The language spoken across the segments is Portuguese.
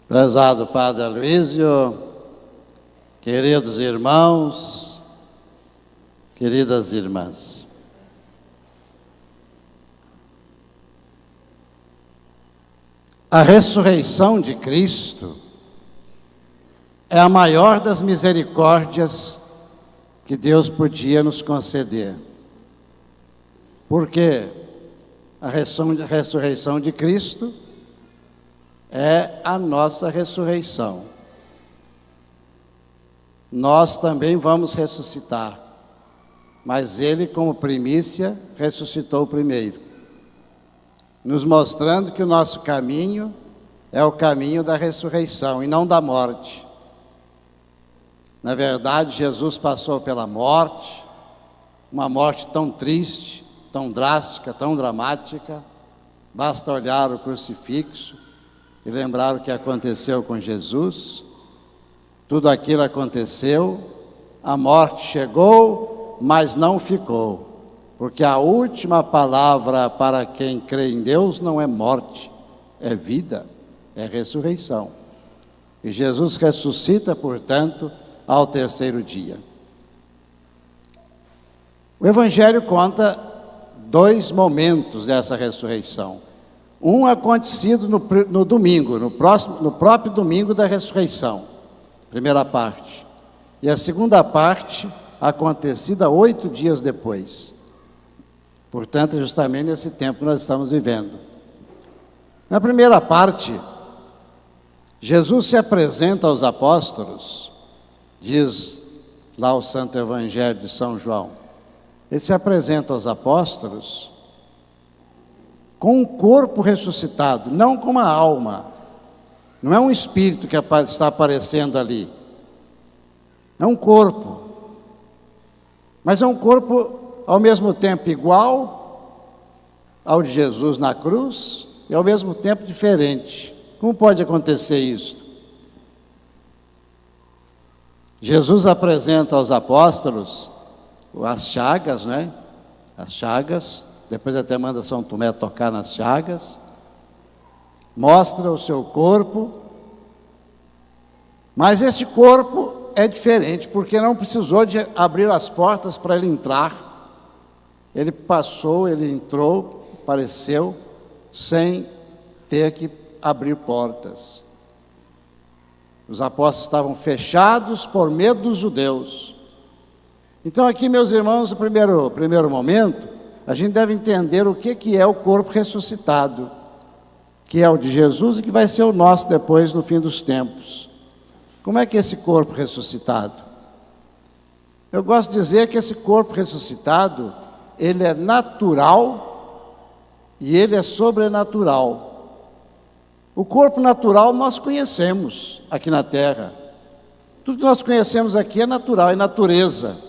Prezado Padre Aloísio, queridos irmãos, queridas irmãs. A ressurreição de Cristo é a maior das misericórdias que Deus podia nos conceder. Porque a ressurreição de Cristo é a nossa ressurreição. Nós também vamos ressuscitar, mas Ele, como primícia, ressuscitou primeiro, nos mostrando que o nosso caminho é o caminho da ressurreição e não da morte. Na verdade, Jesus passou pela morte, uma morte tão triste, tão drástica, tão dramática. Basta olhar o crucifixo e lembrar o que aconteceu com Jesus. Tudo aquilo aconteceu, a morte chegou, mas não ficou, porque a última palavra para quem crê em Deus não é morte, é vida, é ressurreição. E Jesus ressuscita, portanto, ao terceiro dia. O Evangelho conta dois momentos dessa ressurreição. Um acontecido no domingo, no próprio domingo da ressurreição, primeira parte. E a segunda parte acontecida 8 dias depois. Portanto, é justamente nesse tempo que nós estamos vivendo. Na primeira parte, Jesus se apresenta aos apóstolos, diz lá o Santo Evangelho de São João. Ele se apresenta aos apóstolos com um corpo ressuscitado, não com uma alma. Não é um espírito que está aparecendo ali. É um corpo. Mas é um corpo ao mesmo tempo igual ao de Jesus na cruz e ao mesmo tempo diferente. Como pode acontecer isso? Jesus apresenta aos apóstolos as chagas, né? As chagas, depois até manda São Tomé tocar nas chagas, mostra o seu corpo, mas esse corpo é diferente, porque não precisou de abrir as portas para ele entrar. Ele passou, ele entrou, apareceu, sem ter que abrir portas. Os apóstolos estavam fechados por medo dos judeus. Então aqui, meus irmãos, no primeiro momento, a gente deve entender o que é o corpo ressuscitado, que é o de Jesus e que vai ser o nosso depois no fim dos tempos. Como é que é esse corpo ressuscitado? Eu gosto de dizer que esse corpo ressuscitado, ele é natural e ele é sobrenatural. O corpo natural nós conhecemos aqui na terra. Tudo que nós conhecemos aqui é natural, é natureza.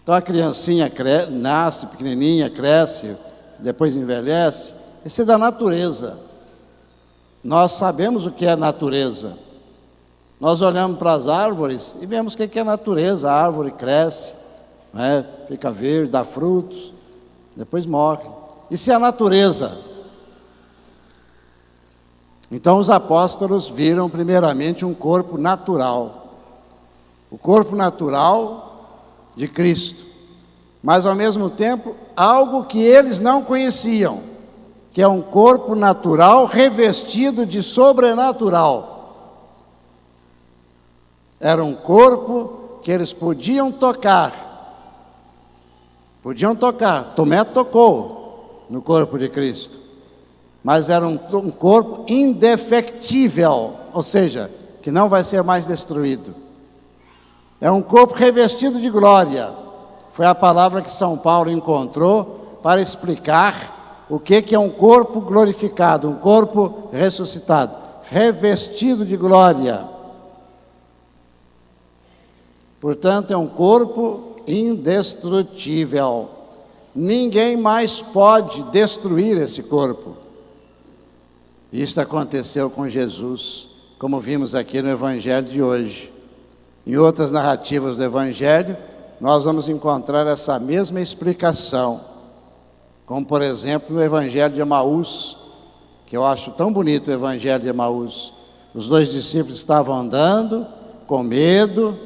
Então a criancinha nasce pequenininha, cresce, depois envelhece. Isso é da natureza. Nós sabemos o que é natureza. Nós olhamos para as árvores e vemos o que é natureza. A árvore cresce, né? Fica verde, dá frutos, depois morre. Isso é a natureza. Então os apóstolos viram primeiramente um corpo natural. O corpo natural de Cristo, mas ao mesmo tempo algo que eles não conheciam, que é um corpo natural revestido de sobrenatural. Era um corpo que eles podiam tocar. Tomé tocou no corpo de Cristo, mas era um corpo indefectível, ou seja, que não vai ser mais destruído. É um corpo revestido de glória. Foi a palavra que São Paulo encontrou para explicar o que é um corpo glorificado, um corpo ressuscitado, revestido de glória. Portanto, é um corpo indestrutível. Ninguém mais pode destruir esse corpo. Isto aconteceu com Jesus, como vimos aqui no Evangelho de hoje. Em outras narrativas do Evangelho, nós vamos encontrar essa mesma explicação. Como, por exemplo, no Evangelho de Emaús, que eu acho tão bonito o Evangelho de Emaús. Os 2 discípulos estavam andando com medo,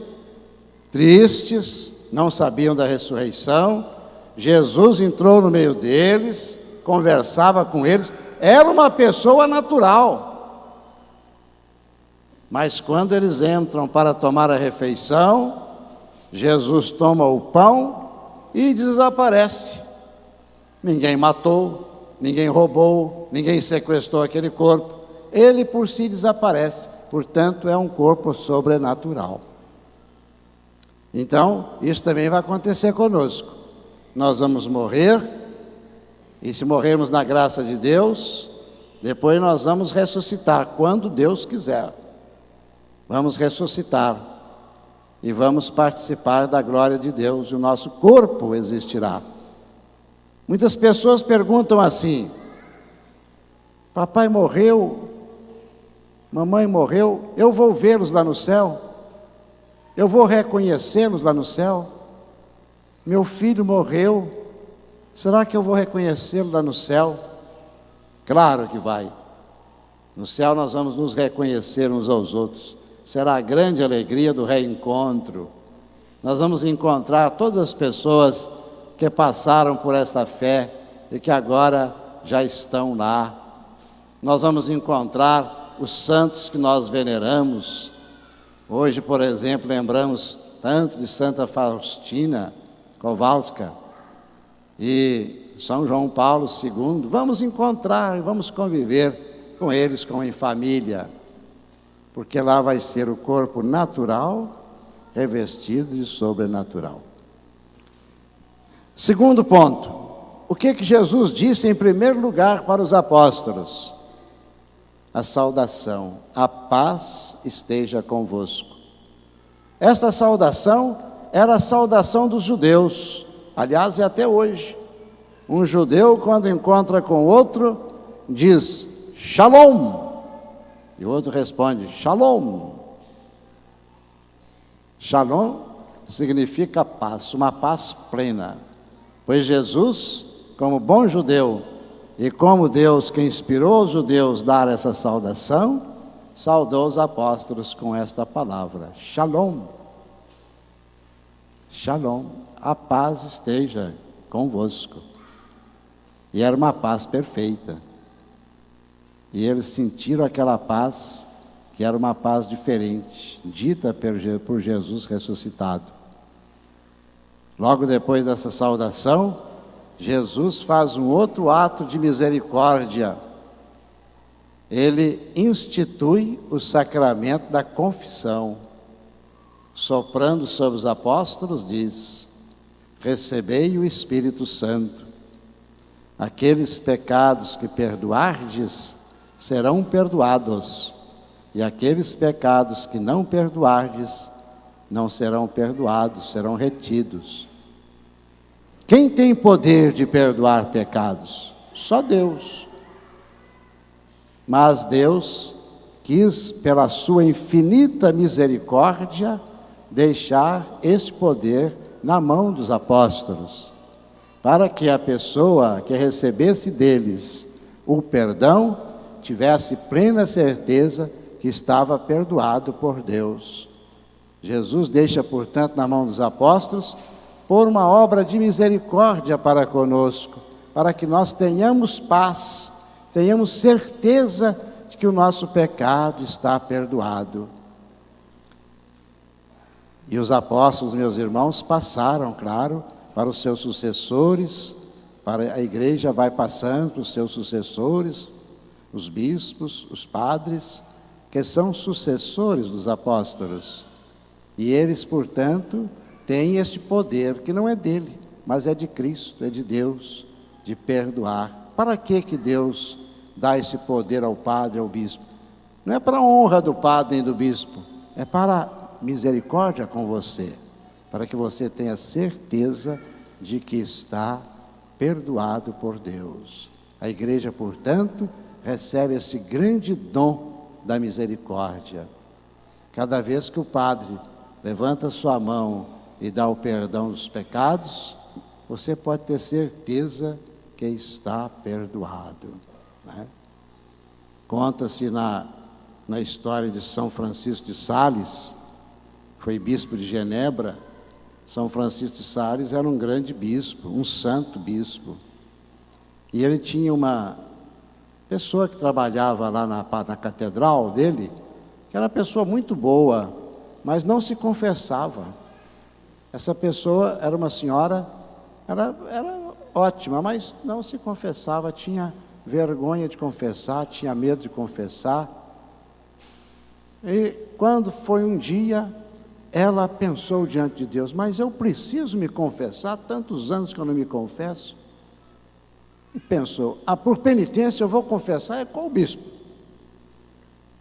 tristes, não sabiam da ressurreição. Jesus entrou no meio deles, conversava com eles, era uma pessoa natural. Mas quando eles entram para tomar a refeição, Jesus toma o pão e desaparece. Ninguém matou, ninguém roubou, ninguém sequestrou aquele corpo. Ele por si desaparece, portanto é um corpo sobrenatural. Então, isso também vai acontecer conosco. Nós vamos morrer, e se morrermos na graça de Deus, depois nós vamos ressuscitar, quando Deus quiser. Vamos ressuscitar e vamos participar da glória de Deus, e o nosso corpo existirá. Muitas pessoas perguntam assim: papai morreu, mamãe morreu, eu vou vê-los lá no céu? Eu vou reconhecê-los lá no céu? Meu filho morreu, será que eu vou reconhecê-lo lá no céu? Claro que vai. No céu nós vamos nos reconhecer uns aos outros. Será a grande alegria do reencontro. Nós vamos encontrar todas as pessoas que passaram por essa fé e que agora já estão lá. Nós vamos encontrar os santos que nós veneramos. Hoje, por exemplo, lembramos tanto de Santa Faustina Kowalska e São João Paulo II. Vamos encontrar, vamos conviver com eles como em família, porque lá vai ser o corpo natural revestido de sobrenatural. Segundo ponto, o que Jesus disse em primeiro lugar para os apóstolos? A saudação: a paz esteja convosco. Esta saudação era a saudação dos judeus, aliás, é até hoje. Um judeu, quando encontra com outro, diz Shalom, e o outro responde Shalom. Shalom significa paz, uma paz plena. Pois Jesus, como bom judeu, e como Deus que inspirou os judeus a dar essa saudação, saudou os apóstolos com esta palavra, Shalom. Shalom, a paz esteja convosco. E era uma paz perfeita. E eles sentiram aquela paz, que era uma paz diferente, dita por Jesus ressuscitado. Logo depois dessa saudação, Jesus faz um outro ato de misericórdia. Ele institui o sacramento da confissão. Soprando sobre os apóstolos, diz: recebei o Espírito Santo. Aqueles pecados que perdoardes serão perdoados, e aqueles pecados que não perdoardes não serão perdoados, serão retidos. Quem tem poder de perdoar pecados? Só Deus. Mas Deus quis, pela sua infinita misericórdia, deixar esse poder na mão dos apóstolos, para que a pessoa que recebesse deles o perdão tivesse plena certeza que estava perdoado por Deus. Jesus deixa, portanto, na mão dos apóstolos, por uma obra de misericórdia para conosco, para que nós tenhamos paz, tenhamos certeza de que o nosso pecado está perdoado. E os apóstolos, meus irmãos, passaram, claro, para os seus sucessores, para a igreja vai passando para os seus sucessores, os bispos, os padres, que são sucessores dos apóstolos. E eles, portanto, têm este poder, que não é dele, mas é de Cristo, é de Deus, de perdoar. Para que Deus dá esse poder ao padre, ao bispo? Não é para a honra do padre nem do bispo, é para misericórdia com você, para que você tenha certeza de que está perdoado por Deus. A igreja, portanto, recebe esse grande dom da misericórdia. Cada vez que o padre levanta sua mão e dá o perdão dos pecados, você pode ter certeza que está perdoado, né? Conta-se na história de São Francisco de Sales, foi bispo de Genebra. São Francisco de Sales era um grande bispo, um santo bispo. E ele tinha uma pessoa que trabalhava lá na catedral dele, que era uma pessoa muito boa, mas não se confessava. Essa pessoa era uma senhora, era ótima, mas não se confessava, tinha vergonha de confessar, tinha medo de confessar. E quando foi um dia, ela pensou diante de Deus: mas eu preciso me confessar, tantos anos que eu não me confesso. E pensou: por penitência eu vou confessar com o bispo.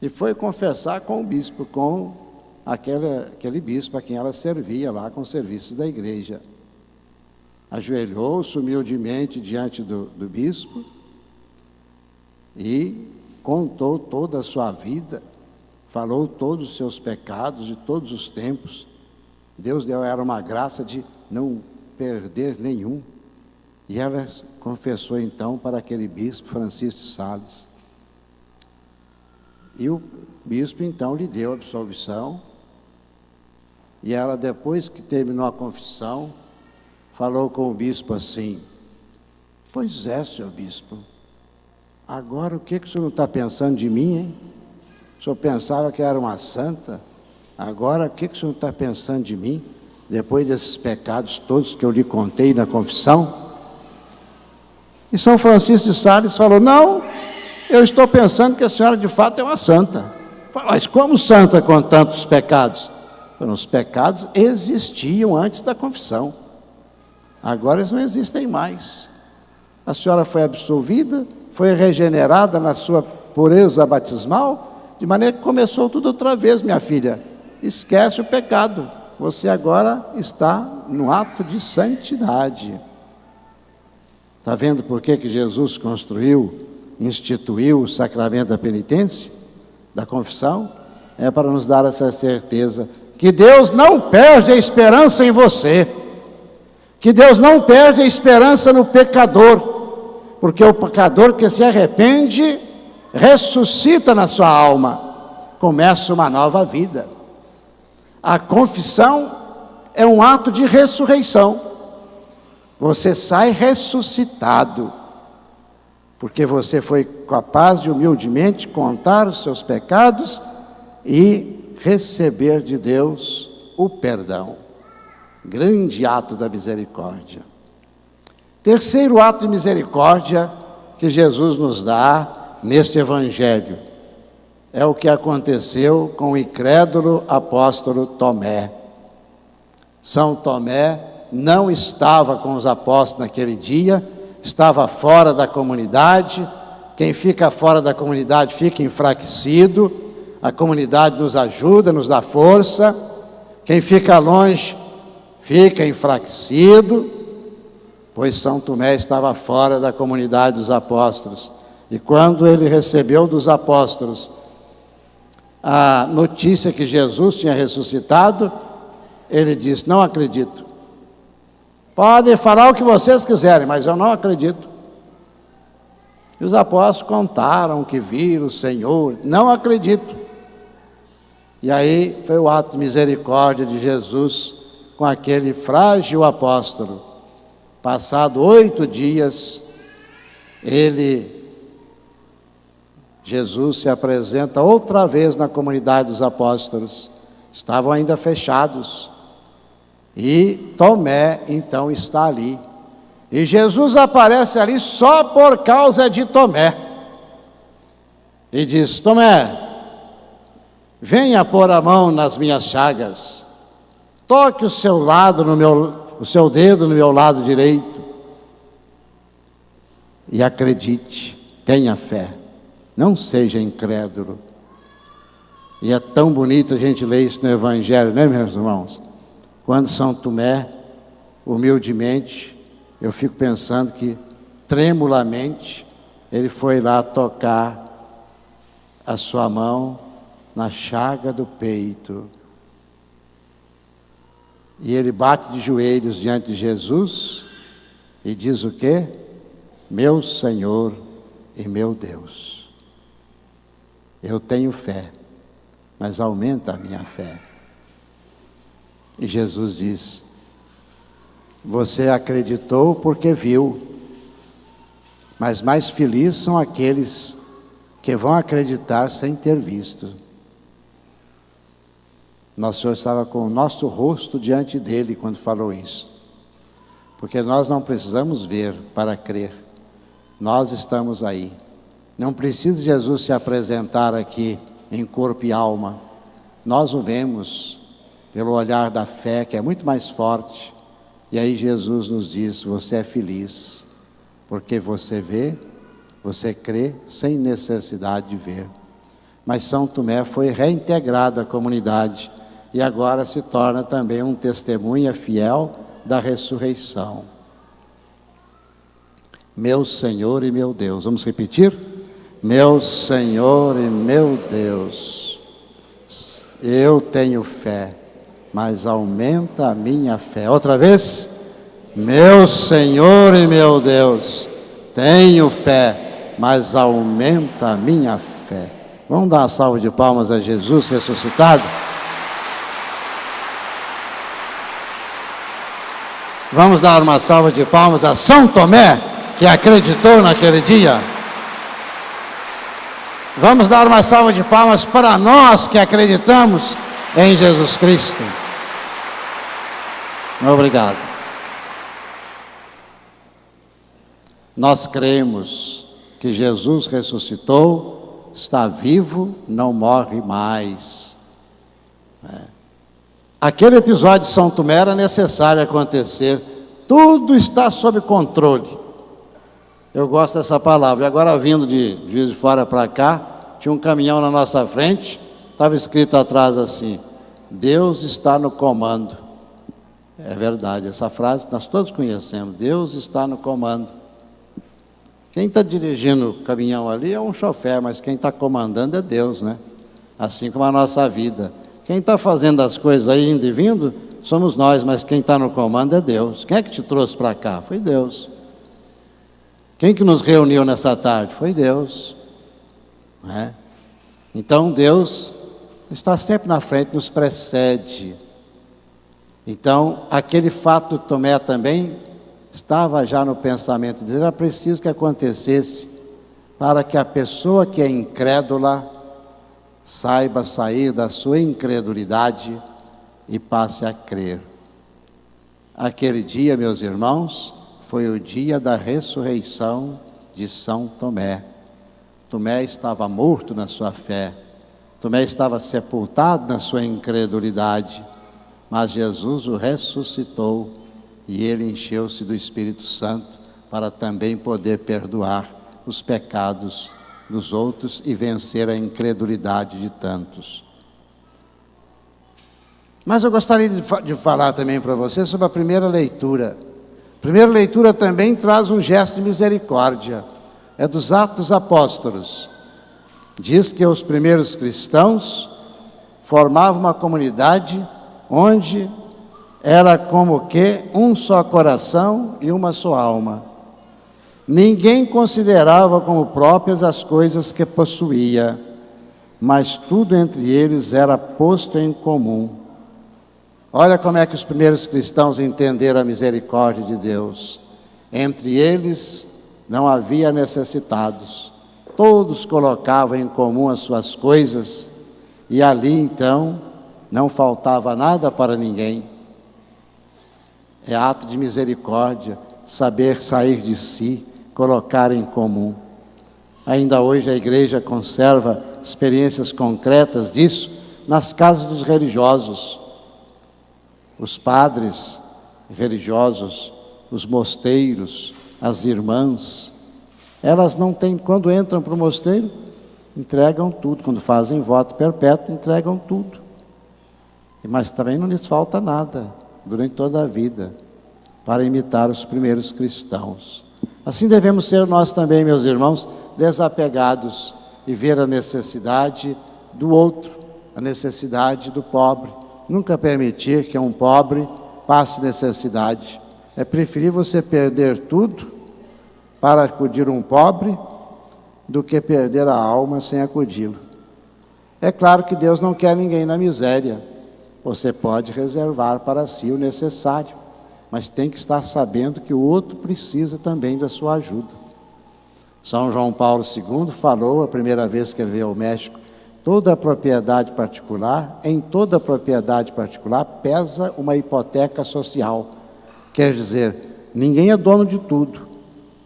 E foi confessar com o bispo, com aquele bispo a quem ela servia lá com os serviços da igreja. Ajoelhou-se humildemente diante do bispo e contou toda a sua vida, falou todos os seus pecados de todos os tempos. Deus deu a ela uma graça de não perder nenhum. E ela confessou então para aquele bispo, Francisco de Sales. E o bispo então lhe deu a absolvição. E ela, depois que terminou a confissão, falou com o bispo assim: pois é, senhor bispo, agora o que o senhor não está pensando de mim, hein? O senhor pensava que era uma santa, agora o que o senhor está pensando de mim, depois desses pecados todos que eu lhe contei na confissão? E São Francisco de Sales falou: não, eu estou pensando que a senhora de fato é uma santa. Mas como santa com tantos pecados? Os pecados existiam antes da confissão, agora eles não existem mais. A senhora foi absolvida, foi regenerada na sua pureza batismal, de maneira que começou tudo outra vez, minha filha. Esquece o pecado, você agora está no ato de santidade. Está vendo por que Jesus instituiu o sacramento da penitência, da confissão? É para nos dar essa certeza que Deus não perde a esperança em você, que Deus não perde a esperança no pecador, porque o pecador que se arrepende, ressuscita na sua alma, começa uma nova vida. A confissão é um ato de ressurreição. Você sai ressuscitado, porque você foi capaz de humildemente contar os seus pecados e receber de Deus o perdão. Grande ato da misericórdia. Terceiro ato de misericórdia que Jesus nos dá neste evangelho é o que aconteceu com o incrédulo apóstolo Tomé. São Tomé não estava com os apóstolos naquele dia, estava fora da comunidade. Quem fica fora da comunidade fica enfraquecido. A comunidade nos ajuda, nos dá força. Quem fica longe fica enfraquecido, pois São Tomé estava fora da comunidade dos apóstolos. E quando ele recebeu dos apóstolos a notícia que Jesus tinha ressuscitado, ele disse: não acredito. Podem falar o que vocês quiserem, mas eu não acredito. E os apóstolos contaram que viram o Senhor. Não acredito. E aí foi o ato de misericórdia de Jesus com aquele frágil apóstolo. Passado 8 dias, Jesus se apresenta outra vez na comunidade dos apóstolos. Estavam ainda fechados. E Tomé então está ali. E Jesus aparece ali só por causa de Tomé. E diz: Tomé, venha pôr a mão nas minhas chagas. Toque o seu dedo no meu lado direito. E acredite, tenha fé. Não seja incrédulo. E é tão bonito a gente ler isso no Evangelho, né, meus irmãos? Quando São Tomé, humildemente, eu fico pensando que, tremulamente, ele foi lá tocar a sua mão na chaga do peito. E ele bate de joelhos diante de Jesus e diz o quê? Meu Senhor e meu Deus. Eu tenho fé, mas aumenta a minha fé. E Jesus diz: você acreditou porque viu, mas mais felizes são aqueles que vão acreditar sem ter visto. Nosso Senhor estava com o nosso rosto diante dele quando falou isso, porque nós não precisamos ver para crer, nós estamos aí. Não precisa Jesus se apresentar aqui em corpo e alma, nós o vemos pelo olhar da fé, que é muito mais forte. E aí Jesus nos diz: você é feliz, porque você vê, você crê sem necessidade de ver. Mas São Tomé foi reintegrado à comunidade e agora se torna também um testemunha fiel da ressurreição. Meu Senhor e meu Deus. Vamos repetir? Meu Senhor e meu Deus. Eu tenho fé, mas aumenta a minha fé. Outra vez. Meu Senhor e meu Deus, tenho fé, mas aumenta a minha fé. Vamos dar uma salva de palmas a Jesus ressuscitado? Vamos dar uma salva de palmas a São Tomé, que acreditou naquele dia. Vamos dar uma salva de palmas para nós que acreditamos em Jesus Cristo. Obrigado. Nós cremos que Jesus ressuscitou, está vivo, não morre mais. Aquele episódio de São Tomé era necessário acontecer. Tudo está sob controle. Eu gosto dessa palavra. E agora, vindo de Juiz de Fora para cá, tinha um caminhão na nossa frente, estava escrito atrás assim: Deus está no comando. É verdade, essa frase nós todos conhecemos. Deus está no comando. Quem está dirigindo o caminhão ali é um chofer, mas quem está comandando é Deus, né? Assim como a nossa vida. Quem está fazendo as coisas aí, indo e vindo, somos nós, mas quem está no comando é Deus. Quem é que te trouxe para cá? Foi Deus. Quem que nos reuniu nessa tarde? Foi Deus. Né? Então Deus está sempre na frente, nos precede. Então, aquele fato de Tomé também estava já no pensamento dele. Era preciso que acontecesse para que a pessoa que é incrédula saiba sair da sua incredulidade e passe a crer. Aquele dia, meus irmãos, foi o dia da ressurreição de São Tomé. Tomé estava morto na sua fé, Tomé estava sepultado na sua incredulidade, mas Jesus o ressuscitou e ele encheu-se do Espírito Santo para também poder perdoar os pecados dos outros e vencer a incredulidade de tantos. Mas eu gostaria de falar também para você sobre a primeira leitura. A primeira leitura também traz um gesto de misericórdia. É dos Atos dos Apóstolos. Diz que os primeiros cristãos formavam uma comunidade onde era como que um só coração e uma só alma. Ninguém considerava como próprias as coisas que possuía, mas tudo entre eles era posto em comum. Olha como é que os primeiros cristãos entenderam a misericórdia de Deus. Entre eles não havia necessitados. Todos colocavam em comum as suas coisas e ali então não faltava nada para ninguém. É ato de misericórdia, saber sair de si, colocar em comum. Ainda hoje a igreja conserva experiências concretas disso nas casas dos religiosos. Os padres religiosos, os mosteiros, as irmãs, elas não têm, quando entram para o mosteiro, entregam tudo. Quando fazem voto perpétuo, entregam tudo. Mas também não lhes falta nada durante toda a vida para imitar os primeiros cristãos. Assim devemos ser nós também, meus irmãos, desapegados e ver a necessidade do outro, a necessidade do pobre. Nunca permitir que um pobre passe necessidade. É preferível você perder tudo para acudir um pobre do que perder a alma sem acudi-lo. É claro que Deus não quer ninguém na miséria. Você pode reservar para si o necessário, mas tem que estar sabendo que o outro precisa também da sua ajuda. São João Paulo II falou, a primeira vez que ele veio ao México, toda propriedade particular, em toda propriedade particular pesa uma hipoteca social. Quer dizer, ninguém é dono de tudo.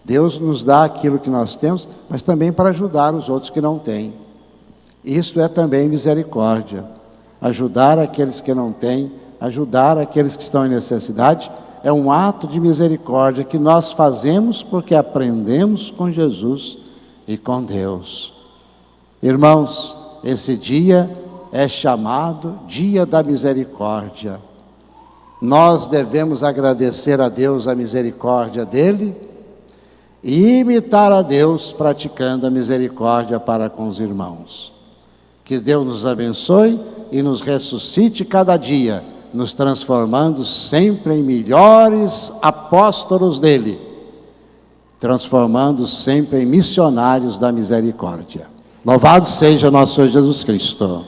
Deus nos dá aquilo que nós temos, mas também para ajudar os outros que não têm. Isso é também misericórdia. Ajudar aqueles que não têm, ajudar aqueles que estão em necessidade, é um ato de misericórdia que nós fazemos porque aprendemos com Jesus e com Deus. Irmãos, esse dia é chamado Dia da Misericórdia. Nós devemos agradecer a Deus a misericórdia dele e imitar a Deus praticando a misericórdia para com os irmãos. Que Deus nos abençoe e nos ressuscite cada dia, nos transformando sempre em melhores apóstolos dele, transformando sempre em missionários da misericórdia. Louvado seja nosso Senhor Jesus Cristo.